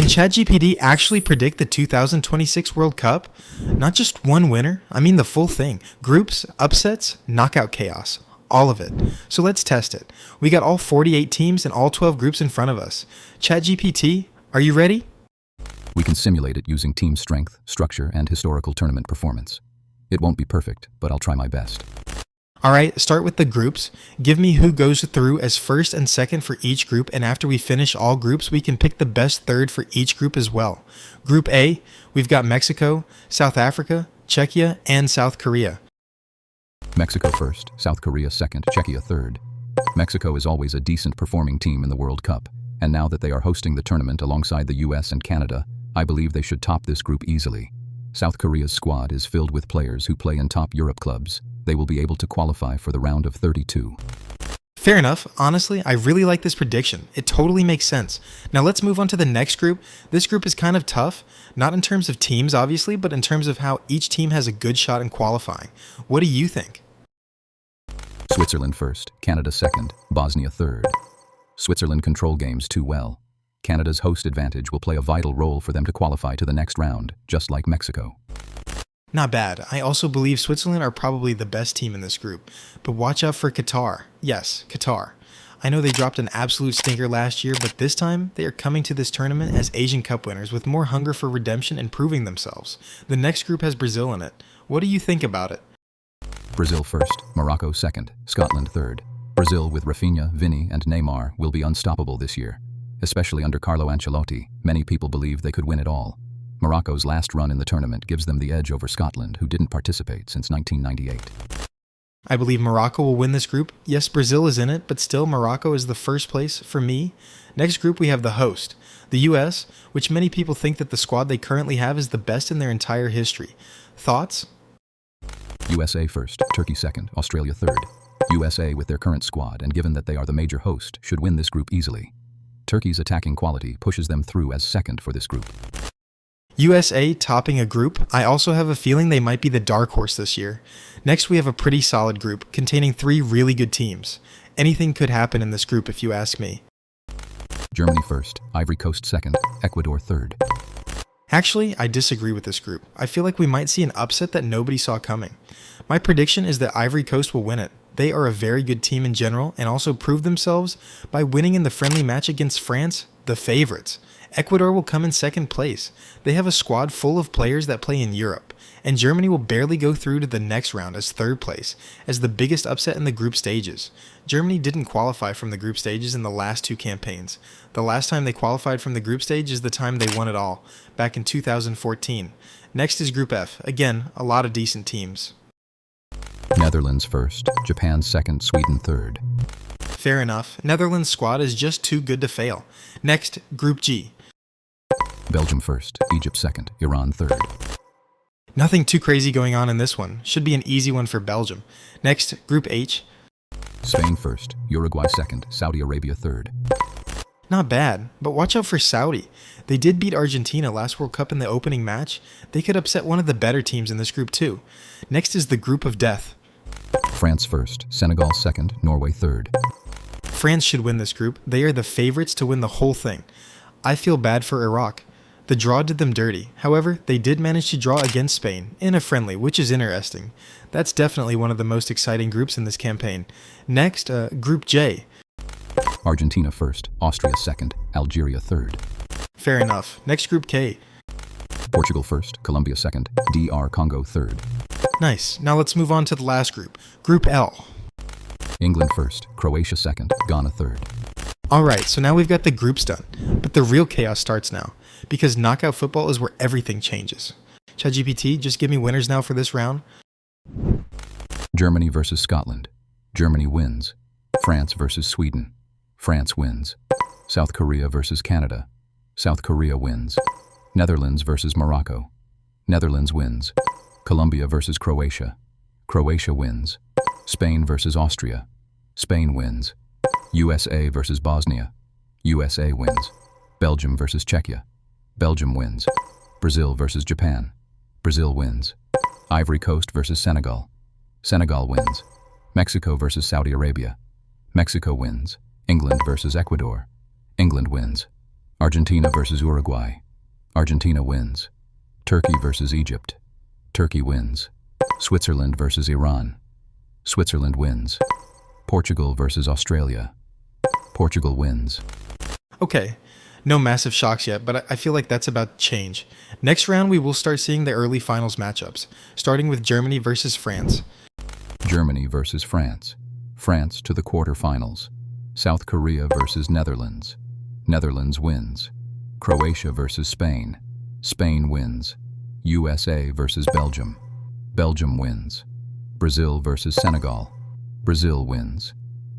Can ChatGPT actually predict the 2026 World Cup? Not just one winner, I mean the full thing. Groups, upsets, knockout chaos. All of it. So let's test it. We got all 48 teams and all 12 groups in front of us. ChatGPT, are you ready? We can simulate it using team strength, structure, and historical tournament performance. It won't be perfect, but I'll try my best. Alright, start with the groups. Give me who goes through as first and second for each group, and after we finish all groups, we can pick the best third for each group as well. Group A, we've got Mexico, South Africa, Czechia, and South Korea. Mexico first, South Korea second, Czechia third. Mexico is always a decent performing team in the World Cup, and now that they are hosting the tournament alongside the US and Canada, I believe they should top this group easily. South Korea's squad is filled with players who play in top Europe clubs. They will be able to qualify for the round of 32. Fair enough. Honestly, I really like this prediction. It totally makes sense. Now let's move on to the next group. This group is kind of tough, not in terms of teams obviously, but in terms of how each team has a good shot in qualifying. What do you think? Switzerland first, Canada second, Bosnia third. Switzerland control games too well. Canada's host advantage will play a vital role for them to qualify to the next round, just like Mexico. Not bad. I also believe Switzerland are probably the best team in this group. But watch out for Qatar. Yes, Qatar. I know they dropped an absolute stinker last year, but this time they are coming to this tournament as Asian Cup winners with more hunger for redemption and proving themselves. The next group has Brazil in it. What do you think about it? Brazil first, Morocco second, Scotland third. Brazil with Rafinha, Vini, and Neymar will be unstoppable this year. Especially under Carlo Ancelotti, many people believe they could win it all. Morocco's last run in the tournament gives them the edge over Scotland, who didn't participate since 1998. I believe Morocco will win this group. Yes, Brazil is in it, but still Morocco is the first place for me. Next group we have the host, the US, which many people think that the squad they currently have is the best in their entire history. Thoughts? USA first, Turkey second, Australia third. USA with their current squad, and given that they are the major host, should win this group easily. Turkey's attacking quality pushes them through as second for this group. USA topping a group. I also have a feeling they might be the dark horse this year. Next we have a pretty solid group containing 3 really good teams. Anything could happen in this group if you ask me. Germany first, Ivory Coast second, Ecuador third. Actually, I disagree with this group. I feel like we might see an upset that nobody saw coming. My prediction is that Ivory Coast will win it. They are a very good team in general and also proved themselves by winning in the friendly match against France, the favorites. Ecuador will come in second place. They have a squad full of players that play in Europe, and Germany will barely go through to the next round as third place, as the biggest upset in the group stages. Germany didn't qualify from the group stages in the last 2 campaigns. The last time they qualified from the group stage is the time they won it all, back in 2014. Next is Group F. Again, a lot of decent teams. Netherlands first, Japan second, Sweden third. Fair enough. Netherlands' squad is just too good to fail. Next, Group G. Belgium first, Egypt second, Iran third. Nothing too crazy going on in this one. Should be an easy one for Belgium. Next, Group H. Spain first, Uruguay second, Saudi Arabia third. Not bad, but watch out for Saudi. They did beat Argentina last World Cup in the opening match. They could upset one of the better teams in this group too. Next is the Group of Death. France first, Senegal second, Norway third. France should win this group. They are the favorites to win the whole thing. I feel bad for Iraq. The draw did them dirty. However, they did manage to draw against Spain, in a friendly, which is interesting. That's definitely one of the most exciting groups in this campaign. Next, Group J. Argentina first, Austria second, Algeria third. Fair enough. Next, Group K. Portugal first, Colombia second, DR Congo third. Nice. Now let's move on to the last group. Group L. England first, Croatia second, Ghana third. Alright, so now we've got the groups done. But the real chaos starts now, because knockout football is where everything changes. ChatGPT, just give me winners now for this round. Germany versus Scotland. Germany wins. France versus Sweden. France wins. South Korea versus Canada. South Korea wins. Netherlands versus Morocco. Netherlands wins. Colombia versus Croatia. Croatia wins. Spain versus Austria. Spain wins. USA versus Bosnia. USA wins. Belgium versus Czechia. Belgium wins. Brazil versus Japan. Brazil wins. Ivory Coast versus Senegal. Senegal wins. Mexico versus Saudi Arabia. Mexico wins. England versus Ecuador. England wins. Argentina versus Uruguay. Argentina wins. Turkey versus Egypt. Turkey wins. Switzerland versus Iran. Switzerland wins. Portugal versus Australia. Portugal wins. Okay, no massive shocks yet, but I feel like that's about to change. Next round, we will start seeing the early finals matchups, starting with Germany versus France. Germany versus France. France to the quarterfinals. South Korea versus Netherlands. Netherlands wins. Croatia versus Spain. Spain wins. USA versus Belgium. Belgium wins. Brazil versus Senegal. Brazil wins.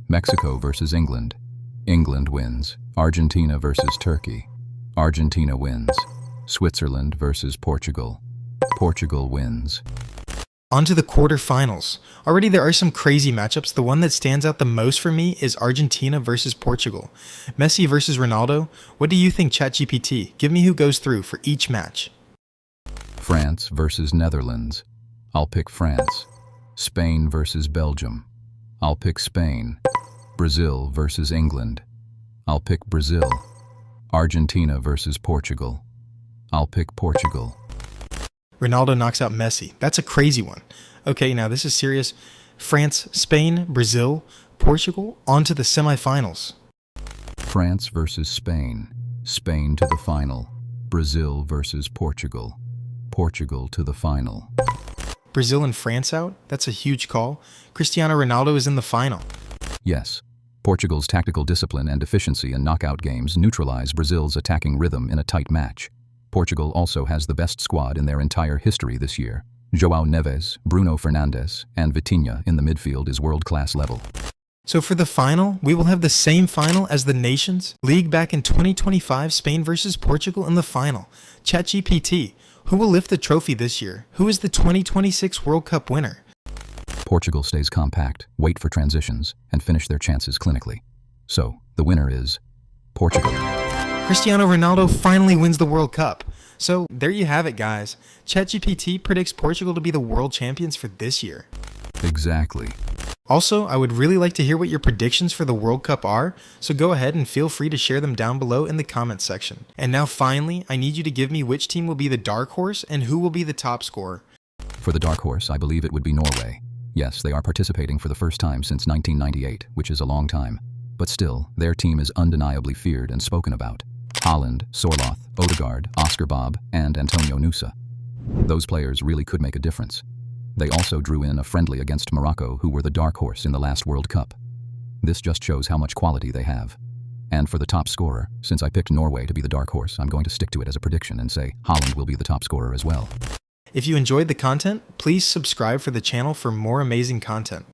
Mexico versus England. England wins. Argentina versus Turkey. Argentina wins. Switzerland versus Portugal. Portugal wins. On to the quarterfinals. Already there are some crazy matchups. The one that stands out the most for me is Argentina versus Portugal. Messi versus Ronaldo. What do you think, ChatGPT? Give me who goes through for each match. France versus Netherlands. I'll pick France. Spain versus Belgium. I'll pick Spain. Brazil versus England. I'll pick Brazil. Argentina versus Portugal. I'll pick Portugal. Ronaldo knocks out Messi. That's a crazy one. Okay, now this is serious. France, Spain, Brazil, Portugal, on to the semifinals. France versus Spain. Spain to the final. Brazil versus Portugal. Portugal to the final. Brazil and France out? That's a huge call. Cristiano Ronaldo is in the final. Yes. Portugal's tactical discipline and efficiency in knockout games neutralize Brazil's attacking rhythm in a tight match. Portugal also has the best squad in their entire history this year. João Neves, Bruno Fernandes, and Vitinha in the midfield is world-class level. So for the final, we will have the same final as the Nations League back in 2025, Spain versus Portugal in the final. ChatGPT, who will lift the trophy this year? Who is the 2026 World Cup winner? Portugal stays compact, wait for transitions, and finish their chances clinically. So, the winner is Portugal. Cristiano Ronaldo finally wins the World Cup. So there you have it, guys. ChatGPT predicts Portugal to be the world champions for this year. Exactly. Also, I would really like to hear what your predictions for the World Cup are, so go ahead and feel free to share them down below in the comments section. And now finally, I need you to give me which team will be the dark horse and who will be the top scorer. For the dark horse, I believe it would be Norway. Yes, they are participating for the first time since 1998, which is a long time. But still, their team is undeniably feared and spoken about. Haaland, Sorloth, Odegaard, Oscar Bob, and Antonio Nusa. Those players really could make a difference. They also drew in a friendly against Morocco, who were the dark horse in the last World Cup. This just shows how much quality they have. And for the top scorer, since I picked Norway to be the dark horse, I'm going to stick to it as a prediction and say Haaland will be the top scorer as well. If you enjoyed the content, please subscribe for the channel for more amazing content.